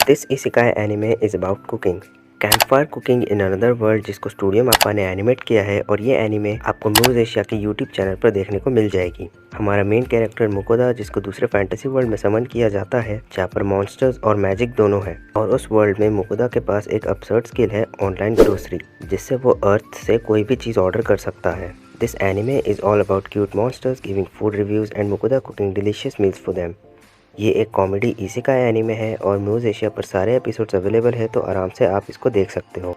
This isekai anime is about cooking, campfire cooking in another world, जिसको studio माप्पा ने animate किया है और ये एनिमे आपको म्यूज एशिया के यूट्यूब चैनल पर देखने को मिल जाएगी। हमारा मेन कैरेक्टर मुकोदा, जिसको दूसरे फैंटेसी वर्ल्ड में समन किया जाता है जहाँ पर मॉन्स्टर्स और मैजिक दोनों है, और उस वर्ल्ड में मुकोदा के पास एक absurd स्किल है ऑनलाइन ग्रोसरी, जिससे वो अर्थ से कोई भी चीज़ ऑर्डर कर सकता है। This anime is all about cute monsters giving food reviews and Mukoda cooking delicious meals for them. ये एक कॉमेडी इसेकाई एनिमे है और म्यूज एशिया पर सारे एपिसोड्स अवेलेबल है, तो आराम से आप इसको देख सकते हो।